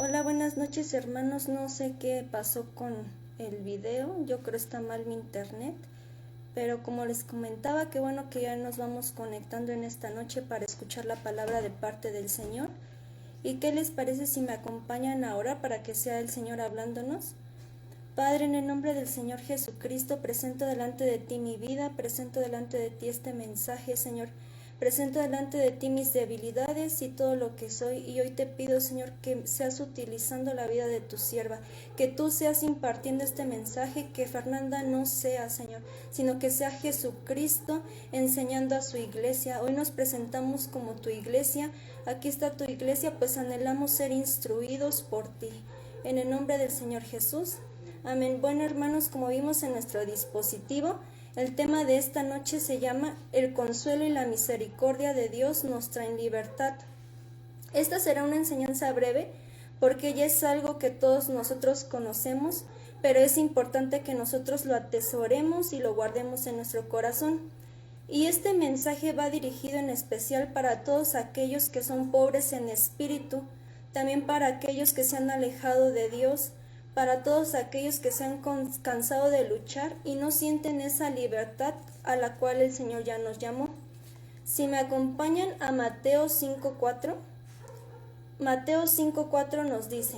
Hola, buenas noches hermanos. No sé qué pasó con el video, yo creo está mal mi internet, pero como les comentaba, qué bueno que ya nos vamos conectando en esta noche para escuchar la palabra de parte del Señor. ¿Y qué les parece si me acompañan ahora para que sea el Señor hablándonos? Padre, en el nombre del Señor Jesucristo, presento delante de ti mi vida, presento delante de ti este mensaje, Señor. Presento delante de ti mis debilidades y todo lo que soy, y hoy te pido, Señor, que seas utilizando la vida de tu sierva, que tú seas impartiendo este mensaje, que Fernanda no sea, Señor, sino que sea Jesucristo enseñando a su iglesia. Hoy nos presentamos como tu iglesia, aquí está tu iglesia, pues anhelamos ser instruidos por ti. En el nombre del Señor Jesús. Amén. Bueno, hermanos, como vimos en nuestro dispositivo, el tema de esta noche se llama El consuelo y la misericordia de Dios nos traen libertad. Esta será una enseñanza breve porque ya es algo que todos nosotros conocemos, pero es importante que nosotros lo atesoremos y lo guardemos en nuestro corazón. Y este mensaje va dirigido en especial para todos aquellos que son pobres en espíritu, también para aquellos que se han alejado de Dios, para todos aquellos que se han cansado de luchar y no sienten esa libertad a la cual el Señor ya nos llamó. Si me acompañan a Mateo 5:4, Mateo 5:4 nos dice: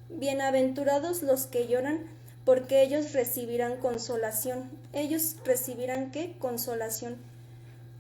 Bienaventurados los que lloran, porque ellos recibirán consolación. ¿Ellos recibirán qué? Consolación.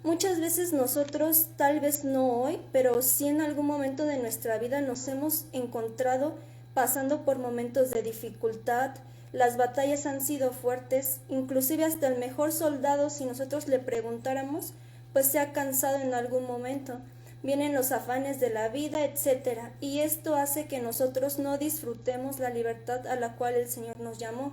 Muchas veces nosotros, tal vez no hoy, pero sí en algún momento de nuestra vida nos hemos encontrado pasando por momentos de dificultad. Las batallas han sido fuertes, inclusive hasta el mejor soldado, si nosotros le preguntáramos, pues se ha cansado en algún momento. Vienen los afanes de la vida, etcétera, y esto hace que nosotros no disfrutemos la libertad a la cual el Señor nos llamó.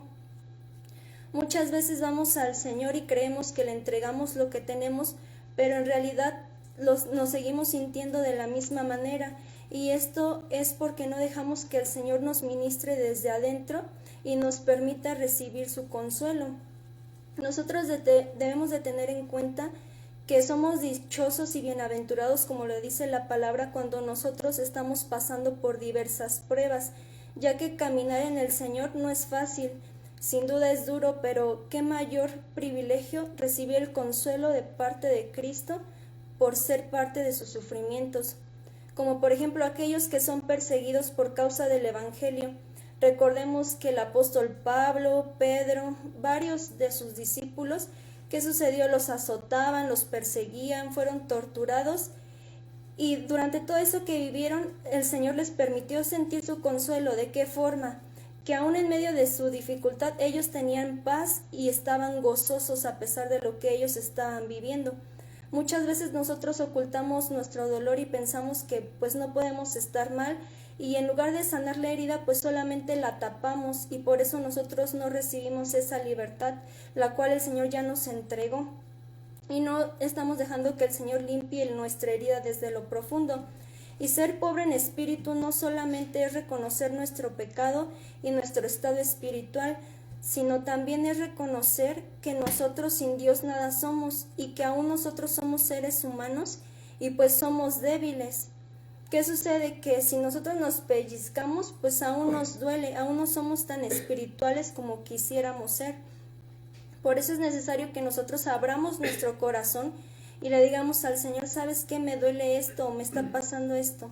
Muchas veces vamos al Señor y creemos que le entregamos lo que tenemos, pero en realidad nos seguimos sintiendo de la misma manera, y esto es porque no dejamos que el Señor nos ministre desde adentro y nos permita recibir su consuelo. Nosotros debemos de tener en cuenta que somos dichosos y bienaventurados, como lo dice la palabra, cuando nosotros estamos pasando por diversas pruebas, ya que caminar en el Señor no es fácil. Sin duda es duro, pero qué mayor privilegio recibir el consuelo de parte de Cristo por ser parte de sus sufrimientos, como por ejemplo aquellos que son perseguidos por causa del Evangelio. Recordemos que el apóstol Pablo, Pedro, varios de sus discípulos, ¿qué sucedió? Los azotaban, los perseguían, fueron torturados, y durante todo eso que vivieron, el Señor les permitió sentir su consuelo. ¿De qué forma? Que aún en medio de su dificultad ellos tenían paz y estaban gozosos a pesar de lo que ellos estaban viviendo. Muchas veces nosotros ocultamos nuestro dolor y pensamos que pues no podemos estar mal, y en lugar de sanar la herida pues solamente la tapamos, y por eso nosotros no recibimos esa libertad la cual el Señor ya nos entregó, y no estamos dejando que el Señor limpie nuestra herida desde lo profundo. Y ser pobre en espíritu no solamente es reconocer nuestro pecado y nuestro estado espiritual, sino también es reconocer que nosotros sin Dios nada somos, y que aún nosotros somos seres humanos y pues somos débiles. ¿Qué sucede? Que si nosotros nos pellizcamos, pues aún nos duele, aún no somos tan espirituales como quisiéramos ser. Por eso es necesario que nosotros abramos nuestro corazón y le digamos al Señor: ¿sabes qué? Me duele esto, o me está pasando esto.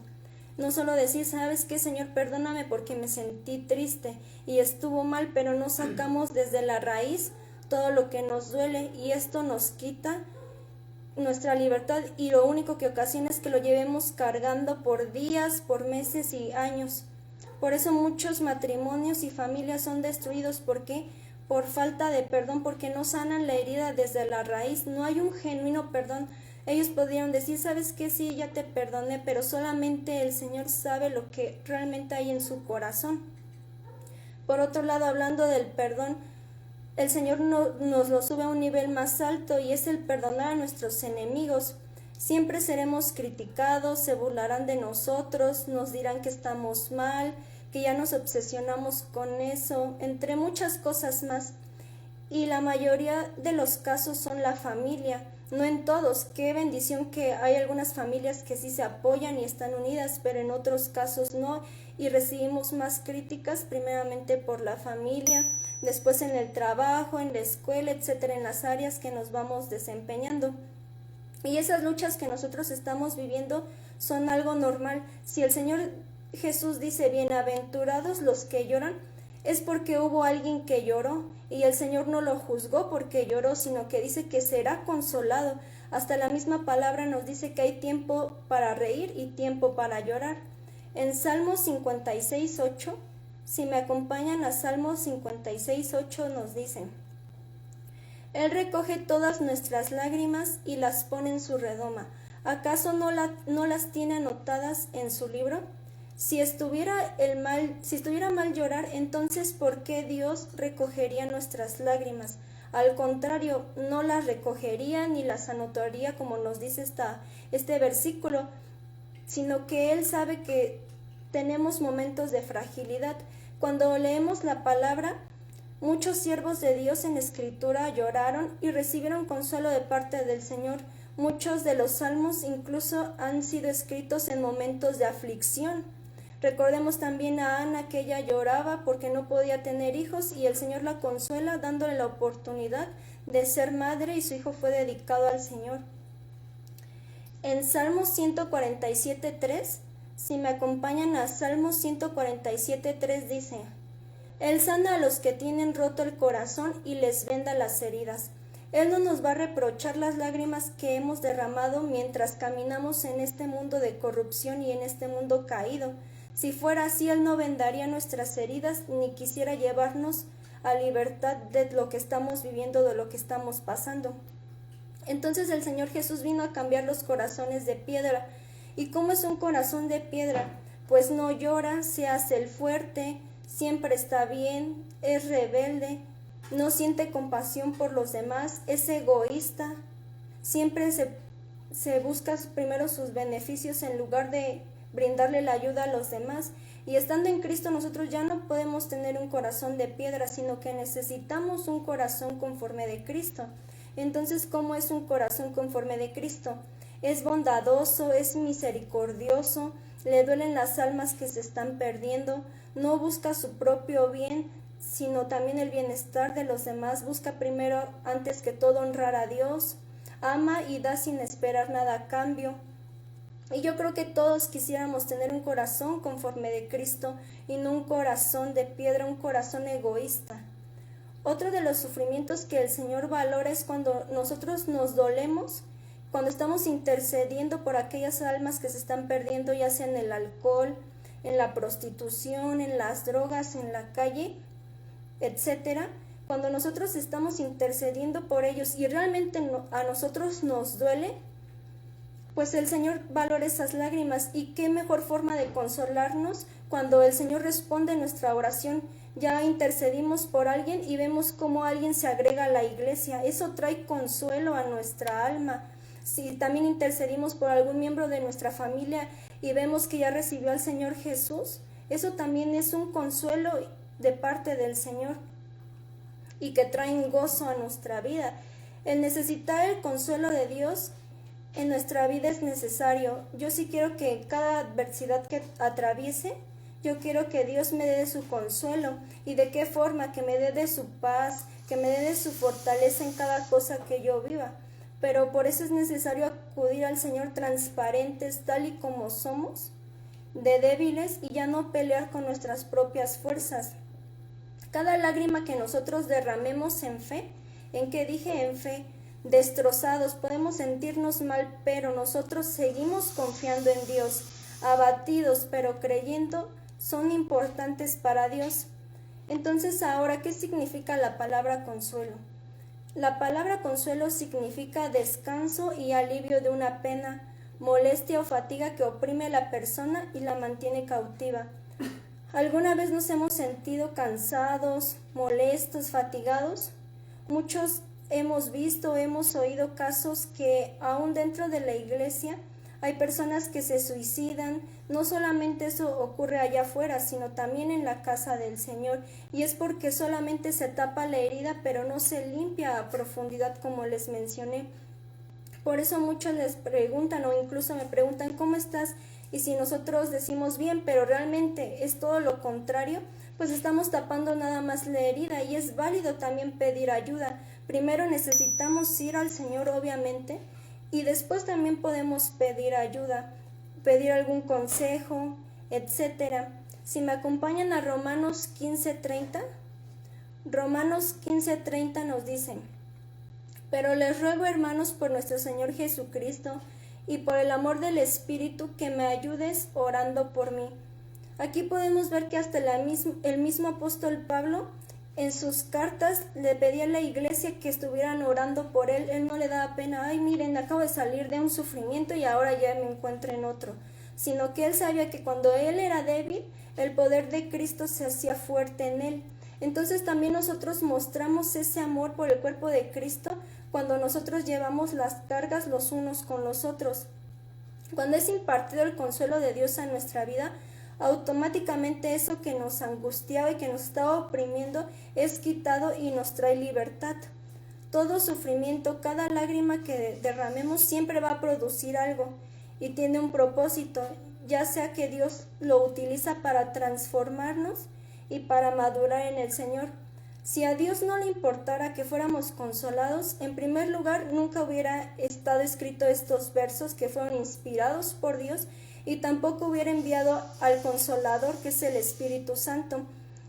No solo decir: ¿sabes qué, Señor? Perdóname porque me sentí triste y estuvo mal, pero no sacamos desde la raíz todo lo que nos duele, y esto nos quita nuestra libertad, y lo único que ocasiona es que lo llevemos cargando por días, por meses y años. Por eso muchos matrimonios y familias son destruidos. ¿Por qué? Por falta de perdón, porque no sanan la herida desde la raíz. No hay un genuino perdón. Ellos podrían decir: ¿sabes qué? Sí, ya te perdoné, pero solamente el Señor sabe lo que realmente hay en su corazón. Por otro lado, hablando del perdón, el Señor nos lo sube a un nivel más alto, y es el perdonar a nuestros enemigos. Siempre seremos criticados, se burlarán de nosotros, nos dirán que estamos mal, que ya nos obsesionamos con eso, entre muchas cosas más. Y la mayoría de los casos son la familia. no en todos. Qué bendición que hay algunas familias que sí se apoyan y están unidas, pero en otros casos no, y recibimos más críticas primeramente por la familia, después en el trabajo, en la escuela, etcétera, en las áreas que nos vamos desempeñando. Y esas luchas que nosotros estamos viviendo son algo normal. Si el Señor Jesús dice, bienaventurados los que lloran, es porque hubo alguien que lloró, y el Señor no lo juzgó porque lloró, sino que dice que será consolado. Hasta la misma palabra nos dice que hay tiempo para reír y tiempo para llorar. En Salmos 56:8, si me acompañan a Salmos 56:8, nos dice: Él recoge todas nuestras lágrimas y las pone en su redoma. ¿Acaso no las tiene anotadas en su libro? Si estuviera mal llorar, entonces ¿por qué Dios recogería nuestras lágrimas? Al contrario, no las recogería ni las anotaría como nos dice este versículo, sino que Él sabe que tenemos momentos de fragilidad. Cuando leemos la palabra, muchos siervos de Dios en la Escritura lloraron y recibieron consuelo de parte del Señor. Muchos de los salmos incluso han sido escritos en momentos de aflicción. Recordemos también a Ana, que ella lloraba porque no podía tener hijos y el Señor la consuela dándole la oportunidad de ser madre, y su hijo fue dedicado al Señor. En Salmos 147:3, si me acompañan a Salmos 147:3, dice: Él sana a los que tienen roto el corazón y les venda las heridas. Él no nos va a reprochar las lágrimas que hemos derramado mientras caminamos en este mundo de corrupción y en este mundo caído. Si fuera así, Él no vendaría nuestras heridas ni quisiera llevarnos a libertad de lo que estamos viviendo, de lo que estamos pasando. Entonces el Señor Jesús vino a cambiar los corazones de piedra. ¿Y cómo es un corazón de piedra? Pues no llora, se hace el fuerte, siempre está bien, es rebelde, no siente compasión por los demás, es egoísta, siempre se busca primero sus beneficios en lugar de brindarle la ayuda a los demás. Y estando en Cristo nosotros ya no podemos tener un corazón de piedra, sino que necesitamos un corazón conforme de Cristo. Entonces, ¿cómo es un corazón conforme de Cristo? Es bondadoso, es misericordioso, le duelen las almas que se están perdiendo, no busca su propio bien, sino también el bienestar de los demás, busca primero, antes que todo, honrar a Dios, ama y da sin esperar nada a cambio. Y yo creo que todos quisiéramos tener un corazón conforme de Cristo y no un corazón de piedra, un corazón egoísta. Otro de los sufrimientos que el Señor valora es cuando nosotros nos dolemos, cuando estamos intercediendo por aquellas almas que se están perdiendo, ya sea en el alcohol, en la prostitución, en las drogas, en la calle, etcétera. Cuando nosotros estamos intercediendo por ellos y realmente a nosotros nos duele, pues el Señor valora esas lágrimas. Y qué mejor forma de consolarnos cuando el Señor responde nuestra oración. Ya intercedimos por alguien y vemos cómo alguien se agrega a la iglesia. Eso trae consuelo a nuestra alma. Si también intercedimos por algún miembro de nuestra familia y vemos que ya recibió al Señor Jesús, eso también es un consuelo de parte del Señor y que traen gozo a nuestra vida. El necesitar el consuelo de Dios en nuestra vida es necesario. Yo sí quiero que cada adversidad que atraviese, yo quiero que Dios me dé de su consuelo. ¿Y de qué forma? Que me dé de su paz, que me dé de su fortaleza en cada cosa que yo viva. Pero por eso es necesario acudir al Señor transparentes, tal y como somos, de débiles, y ya no pelear con nuestras propias fuerzas. Cada lágrima que nosotros derramemos en fe, ¿en qué dije? En fe. Destrozados, podemos sentirnos mal, pero nosotros seguimos confiando en Dios. Abatidos, pero creyendo, son importantes para Dios. Entonces, ahora, ¿qué significa la palabra consuelo? La palabra consuelo significa descanso y alivio de una pena, molestia o fatiga que oprime a la persona y la mantiene cautiva. ¿Alguna vez nos hemos sentido cansados, molestos, fatigados? Muchos hemos visto, hemos oído casos que aún dentro de la iglesia hay personas que se suicidan. No solamente eso ocurre allá afuera, sino también en la casa del Señor. Y es porque solamente se tapa la herida, pero no se limpia a profundidad, como les mencioné. Por eso muchos les preguntan o incluso me preguntan ¿cómo estás? Y si nosotros decimos bien, pero realmente es todo lo contrario, pues estamos tapando nada más la herida y es válido también pedir ayuda. Primero necesitamos ir al Señor, obviamente, y después también podemos pedir ayuda, pedir algún consejo, etcétera. Si me acompañan a Romanos 15:30, Romanos 15:30 nos dice: pero les ruego, hermanos, por nuestro Señor Jesucristo y por el amor del Espíritu, que me ayudes orando por mí. Aquí podemos ver que hasta el mismo apóstol Pablo en sus cartas le pedía a la iglesia que estuvieran orando por él. Él no le daba pena, ay miren, acabo de salir de un sufrimiento y ahora ya me encuentro en otro, sino que él sabía que cuando él era débil, el poder de Cristo se hacía fuerte en él. Entonces también nosotros mostramos ese amor por el cuerpo de Cristo cuando nosotros llevamos las cargas los unos con los otros. Cuando es impartido el consuelo de Dios a nuestra vida, automáticamente eso que nos angustiaba y que nos estaba oprimiendo es quitado y nos trae libertad. Todo sufrimiento, cada lágrima que derramemos siempre va a producir algo y tiene un propósito, ya sea que Dios lo utiliza para transformarnos y para madurar en el Señor. Si a Dios no le importara que fuéramos consolados, en primer lugar nunca hubiera estado escrito estos versos que fueron inspirados por Dios y tampoco hubiera enviado al Consolador, que es el Espíritu Santo,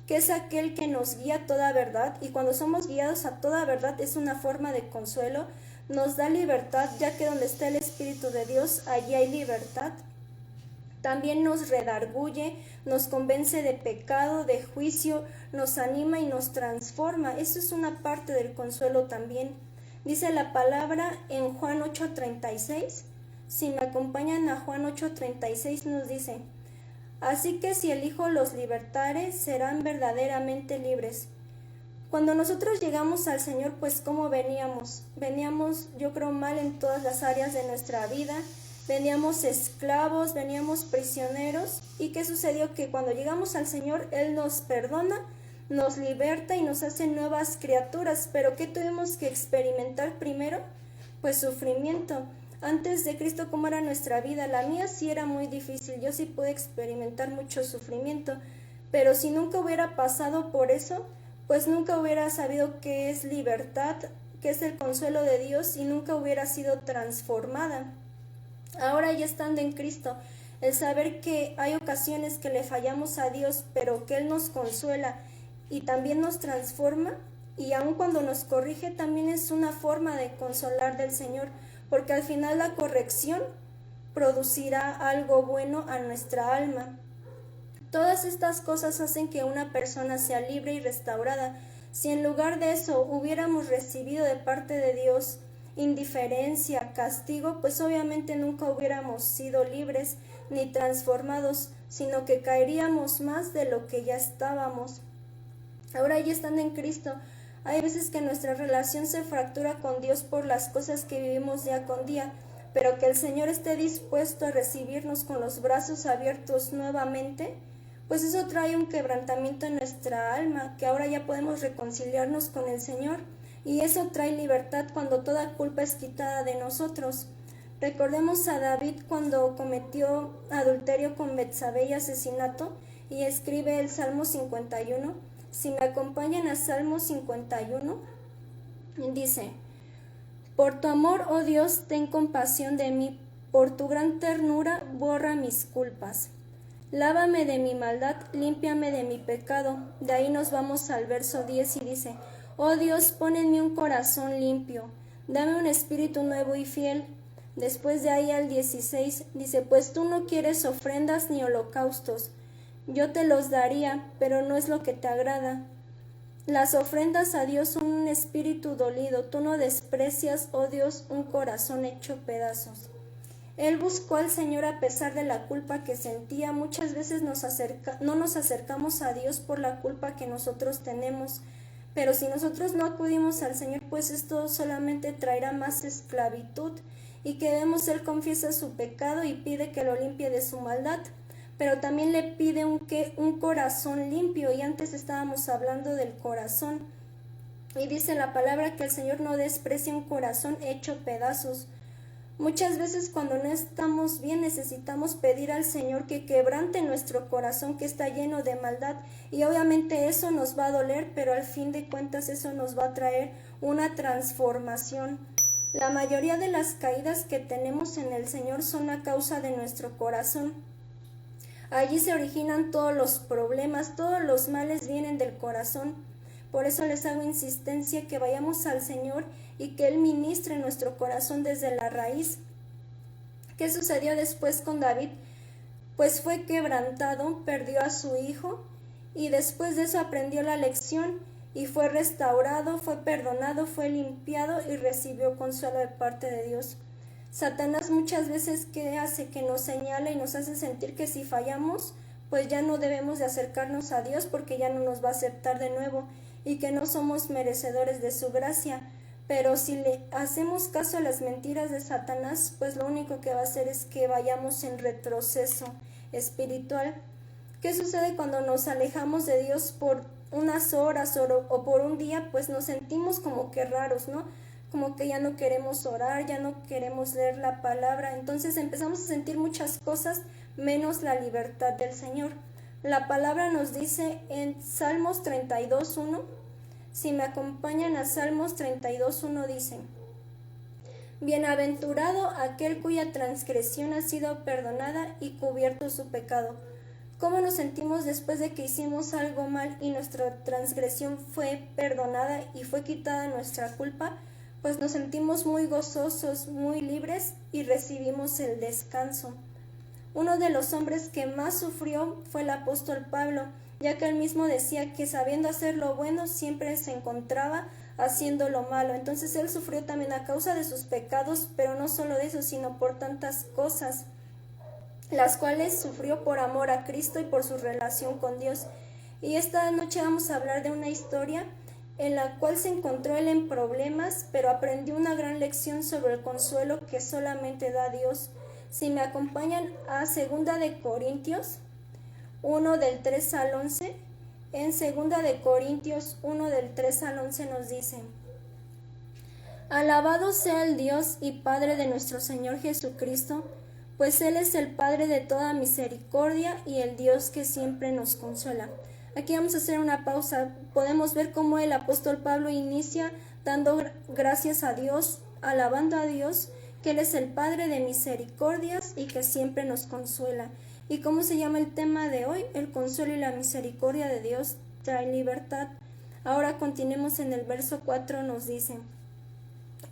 que es aquel que nos guía a toda verdad, y cuando somos guiados a toda verdad es una forma de consuelo, nos da libertad, ya que donde está el Espíritu de Dios, allí hay libertad. También nos redarguye, nos convence de pecado, de juicio, nos anima y nos transforma. Eso es una parte del consuelo también. Dice la palabra en Juan 8:36. Si me acompañan a Juan 8:36 nos dice: así que si el Hijo los libertare, serán verdaderamente libres. Cuando nosotros llegamos al Señor, pues ¿cómo veníamos? Veníamos, yo creo, mal en todas las áreas de nuestra vida. Veníamos esclavos, veníamos prisioneros. ¿Y qué sucedió? Que cuando llegamos al Señor, Él nos perdona, nos liberta y nos hace nuevas criaturas. ¿Pero qué tuvimos que experimentar primero? Pues sufrimiento. Antes de Cristo, ¿cómo era nuestra vida? La mía sí era muy difícil, yo sí pude experimentar mucho sufrimiento, pero si nunca hubiera pasado por eso, pues nunca hubiera sabido qué es libertad, qué es el consuelo de Dios y nunca hubiera sido transformada. Ahora ya estando en Cristo, el saber que hay ocasiones que le fallamos a Dios, pero que Él nos consuela y también nos transforma, y aun cuando nos corrige también es una forma de consolar del Señor, porque al final la corrección producirá algo bueno a nuestra alma. Todas estas cosas hacen que una persona sea libre y restaurada. Si en lugar de eso hubiéramos recibido de parte de Dios indiferencia, castigo, pues obviamente nunca hubiéramos sido libres ni transformados, sino que caeríamos más de lo que ya estábamos. Ahora ya estando en Cristo, hay veces que nuestra relación se fractura con Dios por las cosas que vivimos día con día, pero que el Señor esté dispuesto a recibirnos con los brazos abiertos nuevamente, pues eso trae un quebrantamiento en nuestra alma, que ahora ya podemos reconciliarnos con el Señor, y eso trae libertad cuando toda culpa es quitada de nosotros. Recordemos a David cuando cometió adulterio con Betsabé y asesinato, y escribe el Salmo 51. Si me acompañan a Salmo 51, dice: por tu amor, oh Dios, ten compasión de mí, por tu gran ternura borra mis culpas. Lávame de mi maldad, límpiame de mi pecado. De ahí nos vamos al verso 10 y dice: oh Dios, pon en mí un corazón limpio, dame un espíritu nuevo y fiel. Después de ahí al 16 dice: pues tú no quieres ofrendas ni holocaustos, yo te los daría, pero no es lo que te agrada. Las ofrendas a Dios son un espíritu dolido, tú no desprecias, oh Dios, un corazón hecho pedazos. Él buscó al Señor a pesar de la culpa que sentía. Muchas veces no nos acercamos a Dios por la culpa que nosotros tenemos, pero si nosotros no acudimos al Señor, pues esto solamente traerá más esclavitud, y que vemos Él confiesa su pecado y pide que lo limpie de su maldad, pero también le pide un corazón limpio, y antes estábamos hablando del corazón, y dice la palabra que el Señor no desprecia un corazón hecho pedazos. Muchas veces cuando no estamos bien necesitamos pedir al Señor que quebrante nuestro corazón que está lleno de maldad, y obviamente eso nos va a doler, pero al fin de cuentas eso nos va a traer una transformación. La mayoría de las caídas que tenemos en el Señor son a causa de nuestro corazón. Allí se originan todos los problemas, todos los males vienen del corazón. Por eso les hago insistencia que vayamos al Señor y que Él ministre nuestro corazón desde la raíz. ¿Qué sucedió después con David? Pues fue quebrantado, perdió a su hijo y después de eso aprendió la lección y fue restaurado, fue perdonado, fue limpiado y recibió consuelo de parte de Dios. Satanás muchas veces ¿qué hace? Que nos señala y nos hace sentir que si fallamos, pues ya no debemos de acercarnos a Dios porque ya no nos va a aceptar de nuevo y que no somos merecedores de su gracia. Pero si le hacemos caso a las mentiras de Satanás, pues lo único que va a hacer es que vayamos en retroceso espiritual. ¿Qué sucede cuando nos alejamos de Dios por unas horas o por un día? Pues nos sentimos como que raros, ¿no? Como que ya no queremos orar, ya no queremos leer la palabra. Entonces empezamos a sentir muchas cosas menos la libertad del Señor. La palabra nos dice en Salmos 32:1, si me acompañan a Salmos 32:1 dicen: Bienaventurado aquel cuya transgresión ha sido perdonada y cubierto su pecado. ¿Cómo nos sentimos después de que hicimos algo mal y nuestra transgresión fue perdonada y fue quitada nuestra culpa? Pues nos sentimos muy gozosos, muy libres y recibimos el descanso. Uno de los hombres que más sufrió fue el apóstol Pablo, ya que él mismo decía que sabiendo hacer lo bueno siempre se encontraba haciendo lo malo. Entonces él sufrió también a causa de sus pecados, pero no solo de eso, sino por tantas cosas, las cuales sufrió por amor a Cristo y por su relación con Dios. Y esta noche vamos a hablar de una historia en la cual se encontró él en problemas, pero aprendió una gran lección sobre el consuelo que solamente da Dios. Si me acompañan a 2 de Corintios 1 del 3 al 11, en 2 de Corintios 1 del 3 al 11 nos dice: Alabado sea el Dios y Padre de nuestro Señor Jesucristo, pues Él es el Padre de toda misericordia y el Dios que siempre nos consuela. Aquí vamos a hacer una pausa. Podemos ver cómo el apóstol Pablo inicia dando gracias a Dios, alabando a Dios, que Él es el Padre de misericordias y que siempre nos consuela. ¿Y cómo se llama el tema de hoy? El consuelo y la misericordia de Dios trae libertad. Ahora continuemos en el verso 4, nos dice: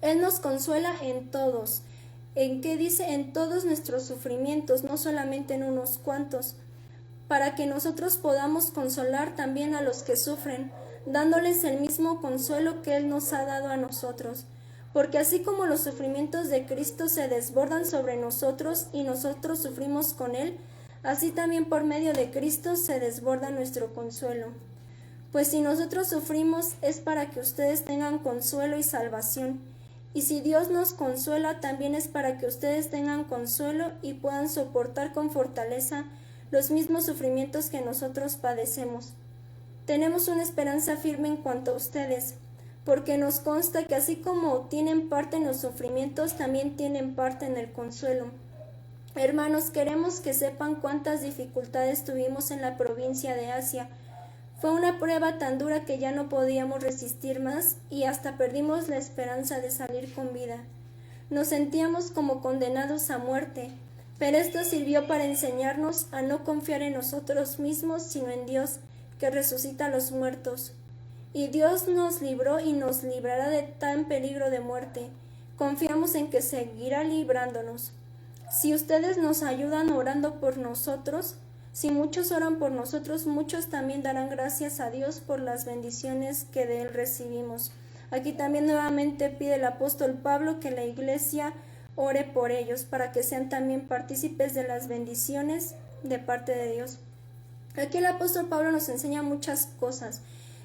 Él nos consuela en todos. ¿En qué dice? En todos nuestros sufrimientos, no solamente en unos cuantos, para que nosotros podamos consolar también a los que sufren, dándoles el mismo consuelo que Él nos ha dado a nosotros. Porque así como los sufrimientos de Cristo se desbordan sobre nosotros y nosotros sufrimos con Él, así también por medio de Cristo se desborda nuestro consuelo. Pues si nosotros sufrimos es para que ustedes tengan consuelo y salvación. Y si Dios nos consuela también es para que ustedes tengan consuelo y puedan soportar con fortaleza los mismos sufrimientos que nosotros padecemos. Tenemos una esperanza firme en cuanto a ustedes, porque nos consta que así como tienen parte en los sufrimientos, también tienen parte en el consuelo. Hermanos, queremos que sepan cuántas dificultades tuvimos en la provincia de Asia. Fue una prueba tan dura que ya no podíamos resistir más y hasta perdimos la esperanza de salir con vida. Nos sentíamos como condenados a muerte, pero esto sirvió para enseñarnos a no confiar en nosotros mismos, sino en Dios, que resucita a los muertos. Y Dios nos libró y nos librará de tan peligro de muerte. Confiamos en que seguirá librándonos. Si ustedes nos ayudan orando por nosotros, si muchos oran por nosotros, muchos también darán gracias a Dios por las bendiciones que de Él recibimos. Aquí también nuevamente pide el apóstol Pablo que la iglesia ore por ellos, para que sean también partícipes de las bendiciones de parte de Dios. Aquí el apóstol Pablo nos enseña muchas cosas,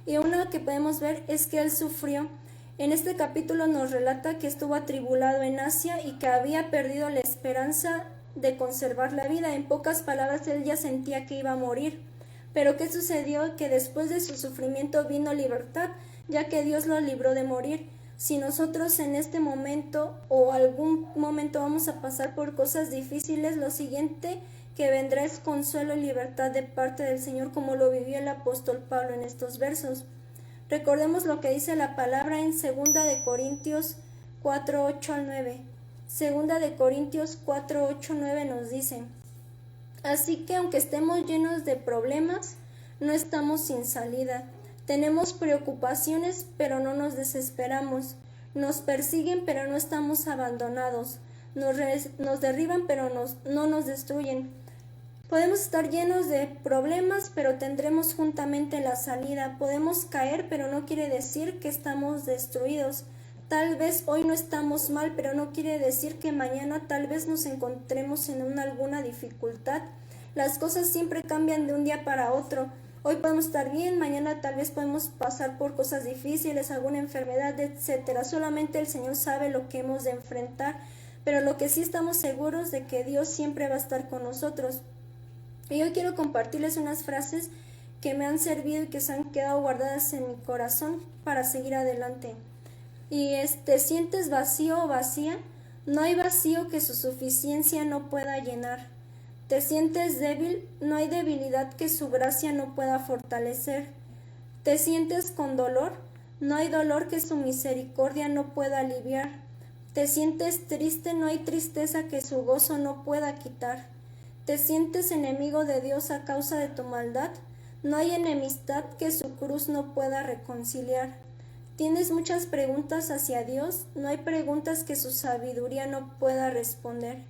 y una que podemos ver es que él sufrió. En este capítulo nos relata que estuvo atribulado en Asia y que había perdido la esperanza de conservar la vida. En pocas palabras, él ya sentía que iba a morir. Pero ¿qué sucedió? Que después de su sufrimiento vino libertad, ya que Dios lo libró de morir. Si nosotros en este momento o algún momento vamos a pasar por cosas difíciles, lo siguiente que vendrá es consuelo y libertad de parte del Señor, como lo vivió el apóstol Pablo en estos versos. Recordemos lo que dice la palabra en 2 de Corintios 4, 8 al 9. 2 de Corintios 4, 8, 9 nos dice: así que aunque estemos llenos de problemas, no estamos sin salida. Tenemos preocupaciones, pero no nos desesperamos. Nos persiguen, pero no estamos abandonados. Nos derriban, pero no nos destruyen. Podemos estar llenos de problemas, pero tendremos juntamente la salida. Podemos caer, pero no quiere decir que estamos destruidos. Tal vez hoy no estamos mal, pero no quiere decir que mañana tal vez nos encontremos en alguna dificultad. Las cosas siempre cambian de un día para otro. Hoy podemos estar bien, mañana tal vez podemos pasar por cosas difíciles, alguna enfermedad, etcétera. Solamente el Señor sabe lo que hemos de enfrentar, pero lo que sí estamos seguros de que Dios siempre va a estar con nosotros. Y hoy quiero compartirles unas frases que me han servido y que se han quedado guardadas en mi corazón para seguir adelante. Y ¿te sientes vacío o vacía? No hay vacío que su suficiencia no pueda llenar. ¿Te sientes débil? No hay debilidad que su gracia no pueda fortalecer. ¿Te sientes con dolor? No hay dolor que su misericordia no pueda aliviar. ¿Te sientes triste? No hay tristeza que su gozo no pueda quitar. ¿Te sientes enemigo de Dios a causa de tu maldad? No hay enemistad que su cruz no pueda reconciliar. ¿Tienes muchas preguntas hacia Dios? No hay preguntas que su sabiduría no pueda responder.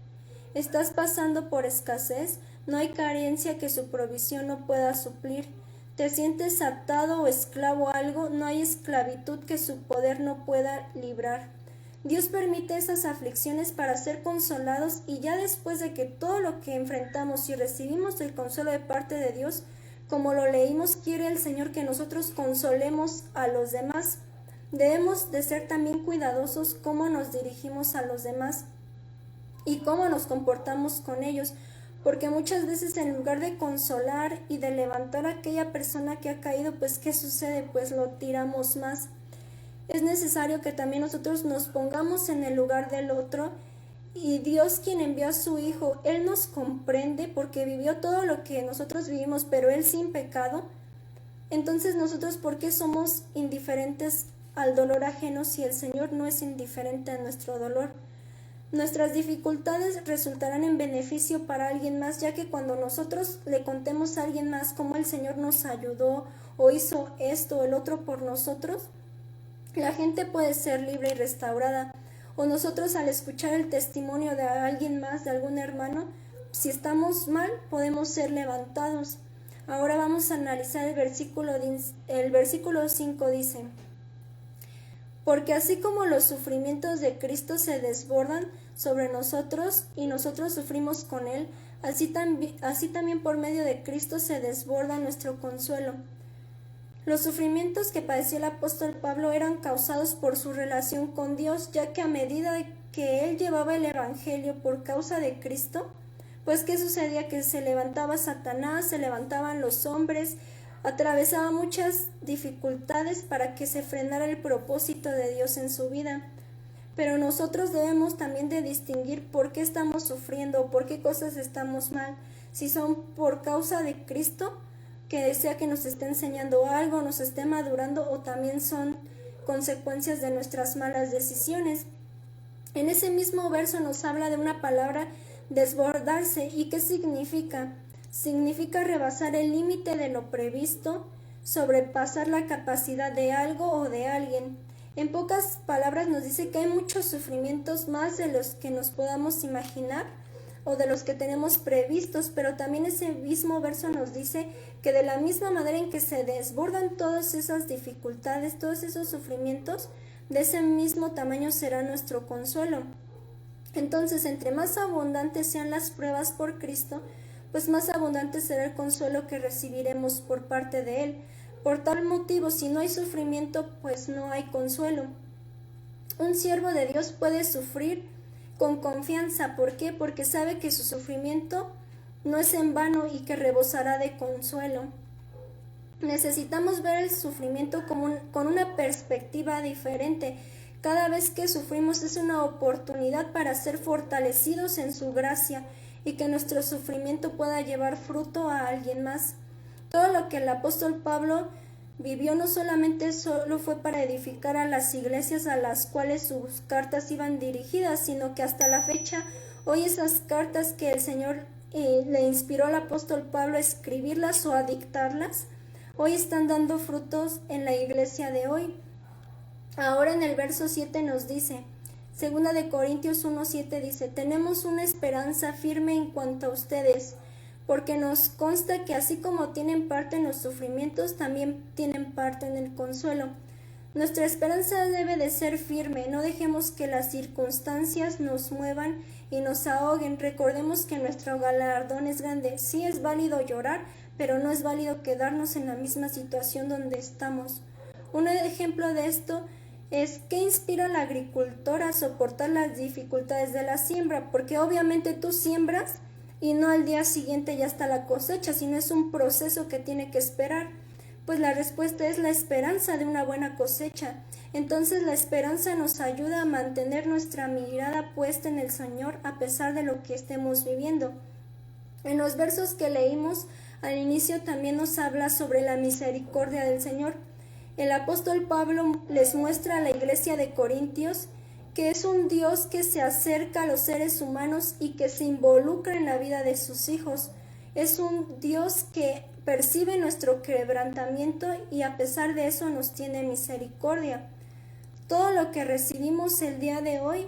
¿Estás pasando por escasez? No hay carencia que su provisión no pueda suplir. ¿Te sientes atado o esclavo a algo? No hay esclavitud que su poder no pueda librar. Dios permite esas aflicciones para ser consolados, y ya después de que todo lo que enfrentamos y recibimos el consuelo de parte de Dios, como lo leímos, quiere el Señor que nosotros consolemos a los demás. Debemos de ser también cuidadosos cómo nos dirigimos a los demás y cómo nos comportamos con ellos, porque muchas veces en lugar de consolar y de levantar a aquella persona que ha caído, pues ¿qué sucede? Pues lo tiramos más. Es necesario que también nosotros nos pongamos en el lugar del otro, y Dios, quien envió a su Hijo, Él nos comprende porque vivió todo lo que nosotros vivimos, pero Él sin pecado. Entonces nosotros, ¿por qué somos indiferentes al dolor ajeno si el Señor no es indiferente a nuestro dolor? Nuestras dificultades resultarán en beneficio para alguien más, ya que cuando nosotros le contemos a alguien más cómo el Señor nos ayudó o hizo esto o el otro por nosotros, la gente puede ser libre y restaurada. O nosotros, al escuchar el testimonio de alguien más, de algún hermano, si estamos mal, podemos ser levantados. Ahora vamos a analizar el versículo 5 dice: porque así como los sufrimientos de Cristo se desbordan sobre nosotros y nosotros sufrimos con Él, así también por medio de Cristo se desborda nuestro consuelo. Los sufrimientos que padeció el apóstol Pablo eran causados por su relación con Dios, ya que a medida que él llevaba el evangelio por causa de Cristo, pues ¿qué sucedía? Que se levantaba Satanás, se levantaban los hombres, atravesaba muchas dificultades para que se frenara el propósito de Dios en su vida. Pero nosotros debemos también de distinguir por qué estamos sufriendo o por qué cosas estamos mal. Si son por causa de Cristo, que desea que nos esté enseñando algo, nos esté madurando, o también son consecuencias de nuestras malas decisiones. En ese mismo verso nos habla de una palabra, desbordarse. ¿Y qué significa? Significa rebasar el límite de lo previsto, sobrepasar la capacidad de algo o de alguien. En pocas palabras nos dice que hay muchos sufrimientos más de los que nos podamos imaginar o de los que tenemos previstos, pero también ese mismo verso nos dice que de la misma manera en que se desbordan todas esas dificultades, todos esos sufrimientos, de ese mismo tamaño será nuestro consuelo. Entonces, entre más abundantes sean las pruebas por Cristo, pues más abundante será el consuelo que recibiremos por parte de Él. Por tal motivo, si no hay sufrimiento, pues no hay consuelo. Un siervo de Dios puede sufrir con confianza. ¿Por qué? Porque sabe que su sufrimiento no es en vano y que rebosará de consuelo. Necesitamos ver el sufrimiento con una perspectiva diferente, Cada vez que sufrimos es una oportunidad para ser fortalecidos en su gracia y que nuestro sufrimiento pueda llevar fruto a alguien más. Todo lo que el apóstol Pablo vivió no solamente solo fue para edificar a las iglesias a las cuales sus cartas iban dirigidas, sino que hasta la fecha, hoy esas cartas que el Señor le inspiró al apóstol Pablo a escribirlas o a dictarlas, hoy están dando frutos en la iglesia de hoy. Ahora en el verso 7 nos dice, Segunda de Corintios 1:7 dice, tenemos una esperanza firme en cuanto a ustedes, porque nos consta que así como tienen parte en los sufrimientos, también tienen parte en el consuelo. Nuestra esperanza debe de ser firme, no dejemos que las circunstancias nos muevan y nos ahoguen. Recordemos que nuestro galardón es grande. Sí es válido llorar, pero no es válido quedarnos en la misma situación donde estamos. Un ejemplo de esto es que inspira al agricultor a soportar las dificultades de la siembra, porque obviamente tú siembras y no al día siguiente ya está la cosecha, sino es un proceso que tiene que esperar. Pues la respuesta es la esperanza de una buena cosecha. Entonces la esperanza nos ayuda a mantener nuestra mirada puesta en el Señor a pesar de lo que estemos viviendo. En los versos que leímos al inicio también nos habla sobre la misericordia del Señor. El apóstol Pablo les muestra a la iglesia de Corintios que es un Dios que se acerca a los seres humanos y que se involucra en la vida de sus hijos. Es un Dios que percibe nuestro quebrantamiento y a pesar de eso nos tiene misericordia. Todo lo que recibimos el día de hoy,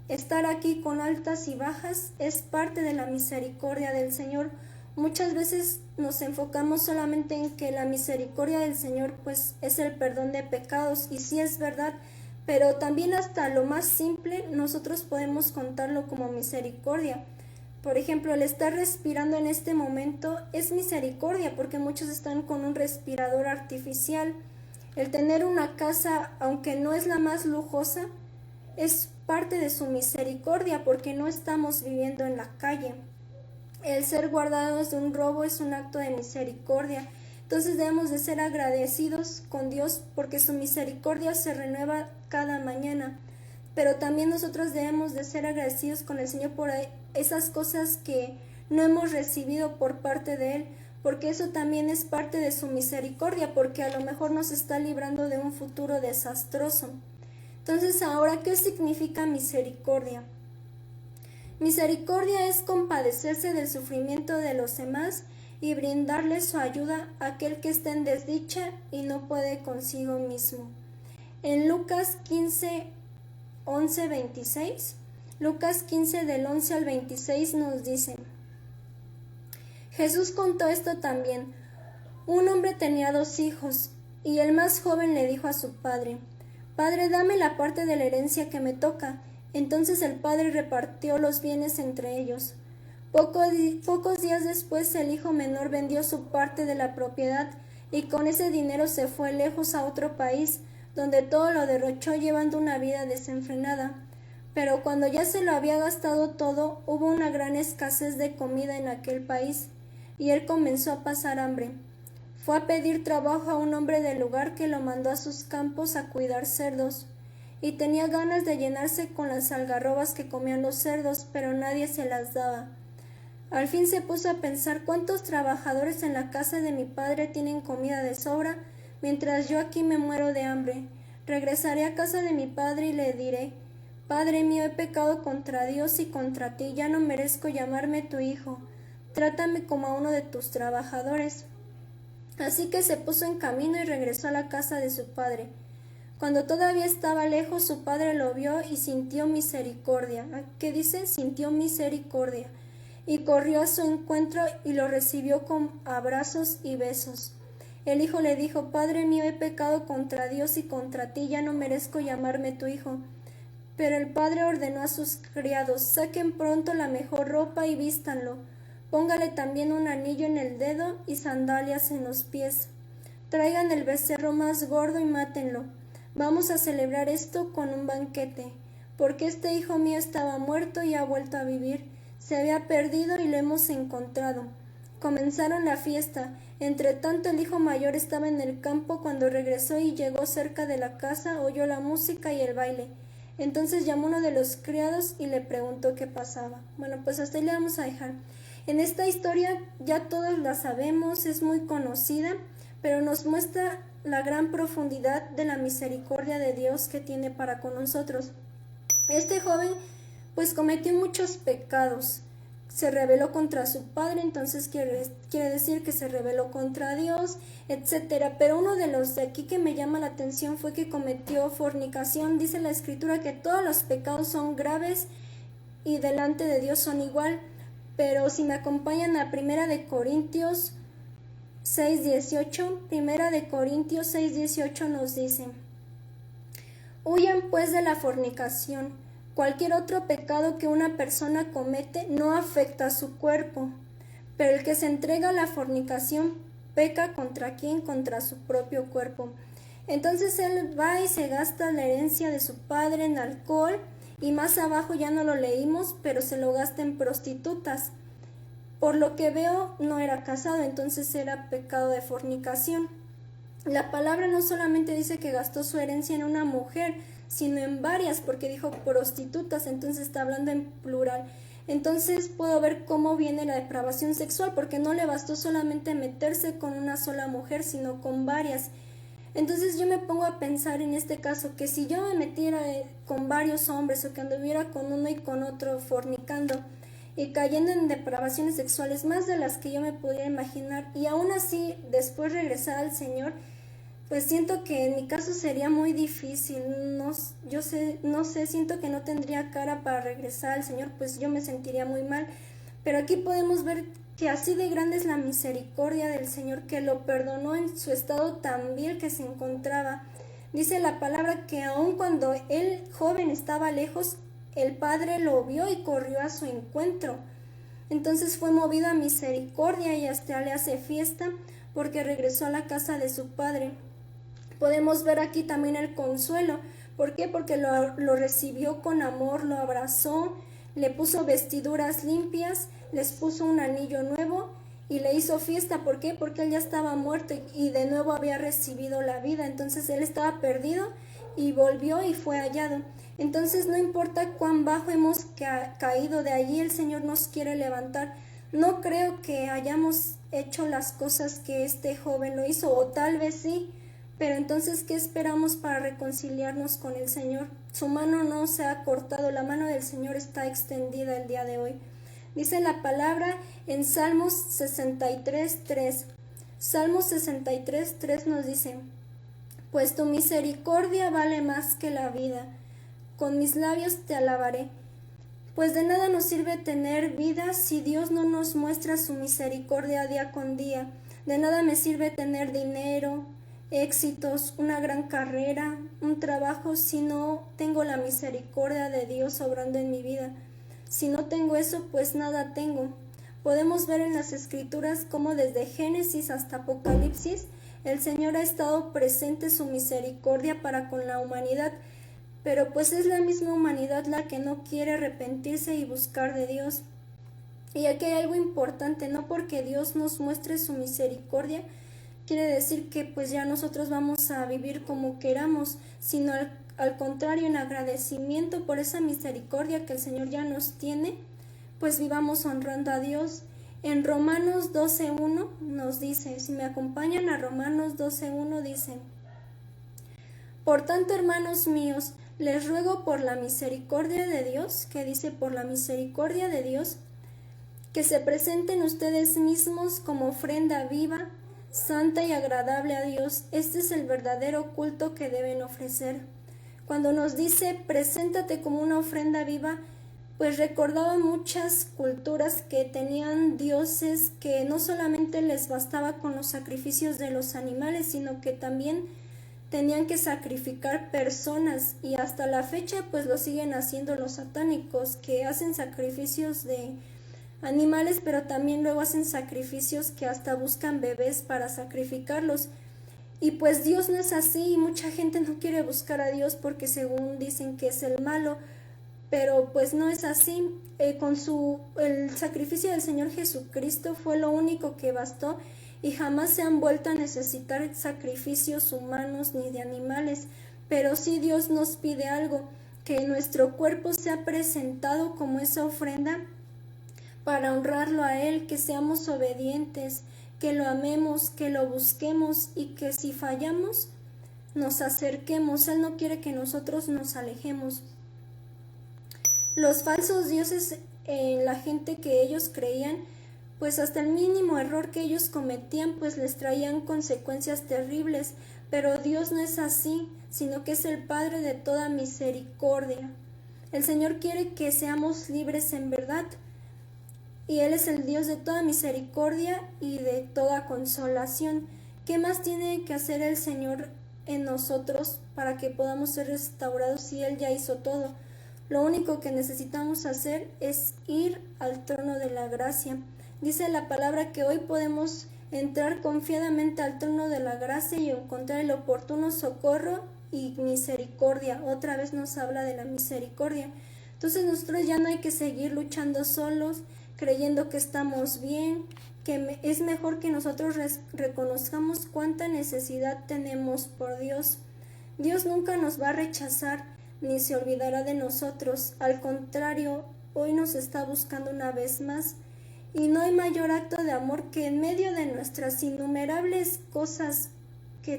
estar aquí con altas y bajas, es parte de la misericordia del Señor. Muchas veces nos enfocamos solamente en que la misericordia del Señor pues es el perdón de pecados, y sí es verdad, pero también hasta lo más simple nosotros podemos contarlo como misericordia. Por ejemplo, el estar respirando en este momento es misericordia, porque muchos están con un respirador artificial. El tener una casa, aunque no es la más lujosa, es parte de su misericordia, porque no estamos viviendo en la calle. El ser guardados de un robo es un acto de misericordia. Entonces debemos de ser agradecidos con Dios porque su misericordia se renueva cada mañana. Pero también nosotros debemos de ser agradecidos con el Señor por esas cosas que no hemos recibido por parte de Él, porque eso también es parte de su misericordia, porque a lo mejor nos está librando de un futuro desastroso. Entonces, ahora, ¿qué significa misericordia? Misericordia es compadecerse del sufrimiento de los demás y brindarles su ayuda a aquel que está en desdicha y no puede consigo mismo. En Lucas 15, 11, 26, Lucas 15 del 11 al 26 nos dice, Jesús contó esto también. Un hombre tenía 2 hijos, y el más joven le dijo a su padre, «Padre, dame la parte de la herencia que me toca». Entonces el padre repartió los bienes entre ellos. Pocos días después el hijo menor vendió su parte de la propiedad y con ese dinero se fue lejos a otro país, donde todo lo derrochó llevando una vida desenfrenada. Pero cuando ya se lo había gastado todo, hubo una gran escasez de comida en aquel país, y él comenzó a pasar hambre. Fue a pedir trabajo a un hombre del lugar que lo mandó a sus campos a cuidar cerdos, y tenía ganas de llenarse con las algarrobas que comían los cerdos, pero nadie se las daba. Al fin se puso a pensar cuántos trabajadores en la casa de mi padre tienen comida de sobra, mientras yo aquí me muero de hambre. Regresaré a casa de mi padre y le diré, Padre mío, he pecado contra Dios y contra ti, ya no merezco llamarme tu hijo. Trátame como a uno de tus trabajadores. Así que se puso en camino y regresó a la casa de su padre. Cuando todavía estaba lejos, su padre lo vio y sintió misericordia. ¿Qué dice? Sintió misericordia. Y corrió a su encuentro y lo recibió con abrazos y besos. El hijo le dijo, Padre mío, he pecado contra Dios y contra ti, ya no merezco llamarme tu hijo. Pero el padre ordenó a sus criados, saquen pronto la mejor ropa y vístanlo. Póngale también un anillo en el dedo y sandalias en los pies. Traigan el becerro más gordo y mátenlo. Vamos a celebrar esto con un banquete, porque este hijo mío estaba muerto y ha vuelto a vivir. Se había perdido y lo hemos encontrado. comenzaron la fiesta. Entre tanto el hijo mayor estaba en el campo. Cuando regresó y llegó cerca de la casa, oyó la música y el baile. Entonces llamó uno de los criados y le preguntó qué pasaba. Bueno, pues hasta ahí le vamos a dejar. En esta historia ya todos la sabemos, es muy conocida, pero nos muestra la gran profundidad de la misericordia de Dios que tiene para con nosotros. Este joven pues cometió muchos pecados. Se rebeló contra su padre, entonces quiere decir que se rebeló contra Dios, etcétera. Pero uno de los de aquí que me llama la atención fue que cometió fornicación. Dice la escritura que todos los pecados son graves y delante de Dios son igual. Pero si me acompañan a Primera de Corintios 6:18, Primera de Corintios 6:18 nos dice: huyan pues de la fornicación. Cualquier otro pecado que una persona comete no afecta a su cuerpo, pero el que se entrega a la fornicación peca ¿contra quién? Contra su propio cuerpo. Entonces él va y se gasta la herencia de su padre en alcohol, y más abajo ya no lo leímos, pero se lo gasta en prostitutas. Por lo que veo, no era casado, entonces era pecado de fornicación. La palabra no solamente dice que gastó su herencia en una mujer, sino en varias, porque dijo prostitutas, entonces está hablando en plural. Entonces puedo ver cómo viene la depravación sexual, porque no le bastó solamente meterse con una sola mujer, sino con varias. Entonces yo me pongo a pensar en este caso, que si yo me metiera con varios hombres, o que anduviera con uno y con otro fornicando, y cayendo en depravaciones sexuales más de las que yo me pudiera imaginar, y aún así después regresar al Señor, pues siento que en mi caso sería muy difícil. No sé, siento que no tendría cara para regresar al Señor, pues yo me sentiría muy mal. Pero aquí podemos ver que así de grande es la misericordia del Señor, que lo perdonó en su estado tan vil que se encontraba. Dice la palabra que aun cuando el joven estaba lejos, el Padre lo vio y corrió a su encuentro. Entonces fue movido a misericordia y hasta le hace fiesta porque regresó a la casa de su padre. Podemos ver aquí también el consuelo. ¿Por qué? Porque lo recibió con amor, lo abrazó, le puso vestiduras limpias, les puso un anillo nuevo y le hizo fiesta. ¿Por qué? Porque él ya estaba muerto y de nuevo había recibido la vida. Entonces él estaba perdido y volvió y fue hallado. Entonces no importa cuán bajo hemos caído, de allí el Señor nos quiere levantar. No creo que hayamos hecho las cosas que este joven lo hizo, o tal vez sí, pero entonces ¿qué esperamos para reconciliarnos con el Señor? Su mano no se ha cortado, la mano del Señor está extendida el día de hoy. Dice la palabra en Salmos 63:3. Salmos 63:3 nos dice: pues tu misericordia vale más que la vida, con mis labios te alabaré. Pues de nada nos sirve tener vida si Dios no nos muestra su misericordia día con día. De nada me sirve tener dinero, éxitos, una gran carrera, un trabajo, si no tengo la misericordia de Dios obrando en mi vida. Si no tengo eso, pues nada tengo. Podemos ver en las Escrituras cómo desde Génesis hasta Apocalipsis el Señor ha estado presente su misericordia para con la humanidad, pero pues es la misma humanidad la que no quiere arrepentirse y buscar de Dios. Y aquí hay algo importante: no porque Dios nos muestre su misericordia quiere decir que pues ya nosotros vamos a vivir como queramos, sino al contrario, en agradecimiento por esa misericordia que el Señor ya nos tiene, pues vivamos honrando a Dios. En Romanos 12:1 nos dice, si me acompañan a Romanos 12:1 dice: por tanto, hermanos míos, les ruego por la misericordia de Dios, que dice por la misericordia de Dios, que se presenten ustedes mismos como ofrenda viva, santa y agradable a Dios. Este es el verdadero culto que deben ofrecer. Cuando nos dice preséntate como una ofrenda viva, pues recordaba muchas culturas que tenían dioses que no solamente les bastaba con los sacrificios de los animales, sino que también tenían que sacrificar personas, y hasta la fecha pues lo siguen haciendo los satánicos, que hacen sacrificios de animales, pero también luego hacen sacrificios que hasta buscan bebés para sacrificarlos. Y pues Dios no es así, y mucha gente no quiere buscar a Dios porque según dicen que es el malo, pero pues no es así. El sacrificio del Señor Jesucristo fue lo único que bastó y jamás se han vuelto a necesitar sacrificios humanos ni de animales. Pero sí Dios nos pide algo, que nuestro cuerpo sea presentado como esa ofrenda para honrarlo a Él, que seamos obedientes, que lo amemos, que lo busquemos y que si fallamos nos acerquemos. Él no quiere que nosotros nos alejemos. Los falsos dioses, la gente que ellos creían, pues hasta el mínimo error que ellos cometían pues les traían consecuencias terribles, pero Dios no es así, sino que es el Padre de toda misericordia. El Señor quiere que seamos libres en verdad, y Él es el Dios de toda misericordia y de toda consolación. ¿Qué más tiene que hacer el Señor en nosotros para que podamos ser restaurados si Él ya hizo todo? Lo único que necesitamos hacer es ir al trono de la gracia. Dice la palabra que hoy podemos entrar confiadamente al trono de la gracia y encontrar el oportuno socorro y misericordia. Otra vez nos habla de la misericordia. Entonces nosotros ya no hay que seguir luchando solos, creyendo que estamos bien, que es mejor que nosotros reconozcamos cuánta necesidad tenemos por Dios. Dios nunca nos va a rechazar ni se olvidará de nosotros. Al contrario, hoy nos está buscando una vez más. Y no hay mayor acto de amor que en medio de nuestras innumerables cosas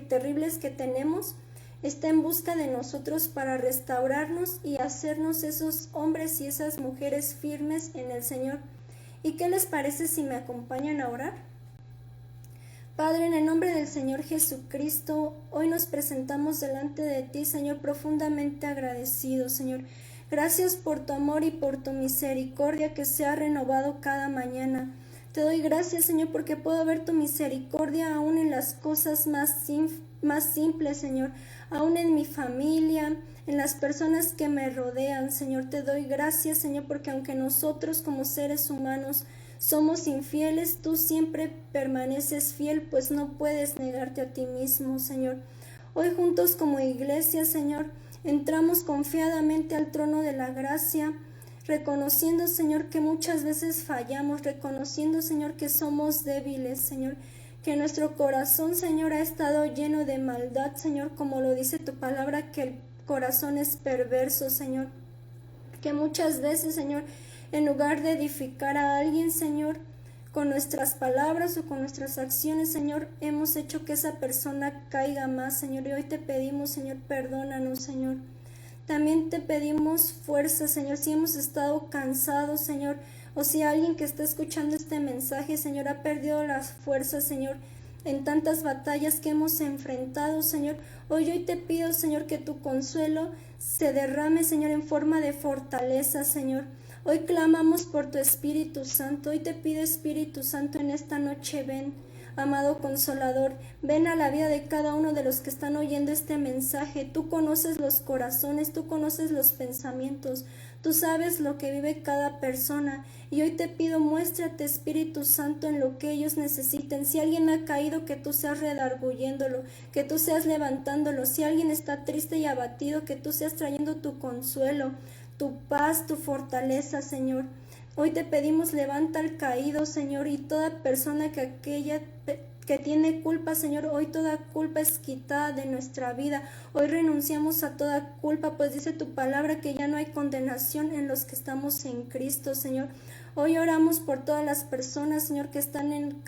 terribles que tenemos, está en busca de nosotros para restaurarnos y hacernos esos hombres y esas mujeres firmes en el Señor. ¿Y qué les parece si me acompañan a orar? Padre, en el nombre del Señor Jesucristo, hoy nos presentamos delante de ti, Señor, profundamente agradecidos, Señor. Gracias por tu amor y por tu misericordia que se ha renovado cada mañana. Te doy gracias, Señor, porque puedo ver tu misericordia aún en las cosas más simples, Señor, aún en mi familia, en las personas que me rodean, Señor. Te doy gracias, Señor, porque aunque nosotros como seres humanos somos infieles, tú siempre permaneces fiel, pues no puedes negarte a ti mismo, Señor. Hoy juntos como iglesia, Señor, entramos confiadamente al trono de la gracia, reconociendo, Señor, que muchas veces fallamos, reconociendo, Señor, que somos débiles, Señor, que nuestro corazón, Señor, ha estado lleno de maldad, Señor, como lo dice tu palabra, que el corazón es perverso, Señor, que muchas veces, Señor, en lugar de edificar a alguien, Señor, con nuestras palabras o con nuestras acciones, Señor, hemos hecho que esa persona caiga más, Señor. Y hoy te pedimos, Señor, perdónanos, Señor. También te pedimos fuerza, Señor, si hemos estado cansados, Señor, o si alguien que está escuchando este mensaje, Señor, ha perdido las fuerzas, Señor, en tantas batallas que hemos enfrentado, Señor. Hoy te pido, Señor, que tu consuelo se derrame, Señor, en forma de fortaleza, Señor. Hoy clamamos por tu Espíritu Santo. Hoy te pido, Espíritu Santo, en esta noche ven, amado Consolador, ven a la vida de cada uno de los que están oyendo este mensaje. Tú conoces los corazones, tú conoces los pensamientos, tú sabes lo que vive cada persona. Y hoy te pido, muéstrate, Espíritu Santo, en lo que ellos necesiten. Si alguien ha caído, que tú seas redarguyéndolo, que tú seas levantándolo. Si alguien está triste y abatido, que tú seas trayendo tu consuelo, tu paz, tu fortaleza, Señor. Hoy te pedimos, levanta al caído, Señor, y toda persona que tiene culpa, Señor, hoy toda culpa es quitada de nuestra vida. Hoy renunciamos a toda culpa, pues dice tu palabra que ya no hay condenación en los que estamos en Cristo, Señor. Hoy oramos por todas las personas, Señor, que están en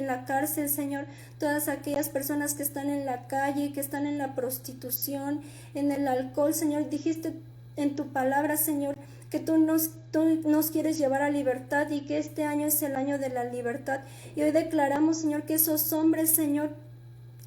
la cárcel, Señor, todas aquellas personas que están en la calle, que están en la prostitución, en el alcohol, Señor. Dijiste en tu palabra, Señor, que tú nos quieres llevar a libertad y que este año es el año de la libertad. Y hoy declaramos, Señor, que esos hombres, Señor,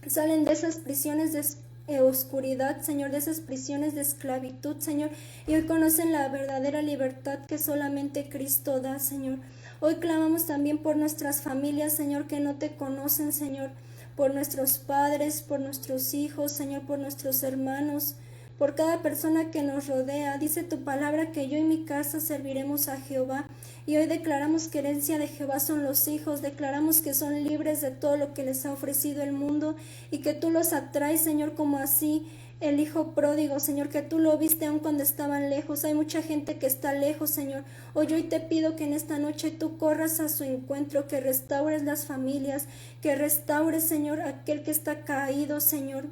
salen de esas prisiones de oscuridad, Señor, de esas prisiones de esclavitud, Señor, y hoy conocen la verdadera libertad que solamente Cristo da, Señor. Hoy clamamos también por nuestras familias, Señor, que no te conocen, Señor, por nuestros padres, por nuestros hijos, Señor, por nuestros hermanos, por cada persona que nos rodea. Dice tu palabra que yo y mi casa serviremos a Jehová. Y hoy declaramos que herencia de Jehová son los hijos. Declaramos que son libres de todo lo que les ha ofrecido el mundo y que tú los atraes, Señor, como así el hijo pródigo, Señor, que tú lo viste aun cuando estaban lejos. Hay mucha gente que está lejos, Señor. Hoy te pido que en esta noche tú corras a su encuentro, que restaures las familias, que restaures, Señor, aquel que está caído, Señor.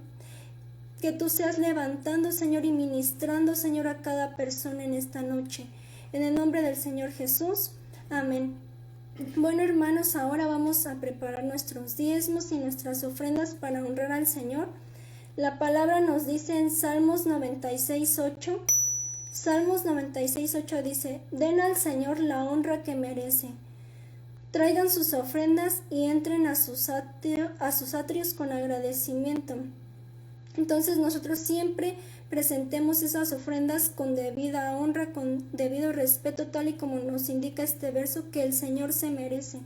Que tú seas levantando, Señor, y ministrando, Señor, a cada persona en esta noche. En el nombre del Señor Jesús. Amén. Bueno, hermanos, ahora vamos a preparar nuestros diezmos y nuestras ofrendas para honrar al Señor. La palabra nos dice en Salmos 96:8. Salmos 96:8 dice: den al Señor la honra que merece. Traigan sus ofrendas y entren a sus atrios con agradecimiento. Entonces nosotros siempre presentemos esas ofrendas con debida honra, con debido respeto, tal y como nos indica este verso, que el Señor se merece.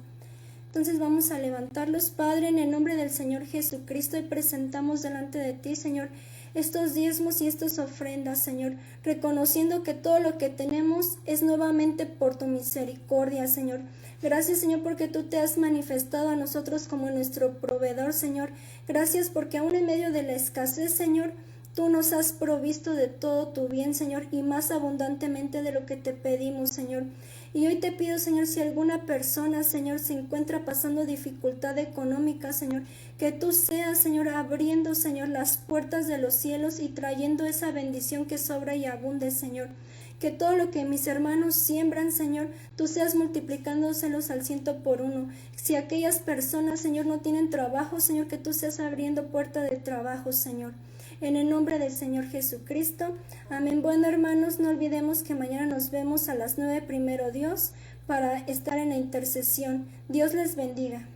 Entonces vamos a levantarlos, Padre, en el nombre del Señor Jesucristo, y presentamos delante de ti, Señor, estos diezmos y estas ofrendas, Señor, reconociendo que todo lo que tenemos es nuevamente por tu misericordia, Señor. Gracias, Señor, porque tú te has manifestado a nosotros como nuestro proveedor, Señor. Gracias porque aún en medio de la escasez, Señor, tú nos has provisto de todo tu bien, Señor, y más abundantemente de lo que te pedimos, Señor. Y hoy te pido, Señor, si alguna persona, Señor, se encuentra pasando dificultad económica, Señor, que tú seas, Señor, abriendo, Señor, las puertas de los cielos y trayendo esa bendición que sobra y abunde, Señor. Que todo lo que mis hermanos siembran, Señor, tú seas multiplicándoselos al 100 por 1. Si aquellas personas, Señor, no tienen trabajo, Señor, que tú seas abriendo puerta de trabajo, Señor. En el nombre del Señor Jesucristo. Amén. Bueno, hermanos, no olvidemos que mañana nos vemos a las 9 primero Dios para estar en la intercesión. Dios les bendiga.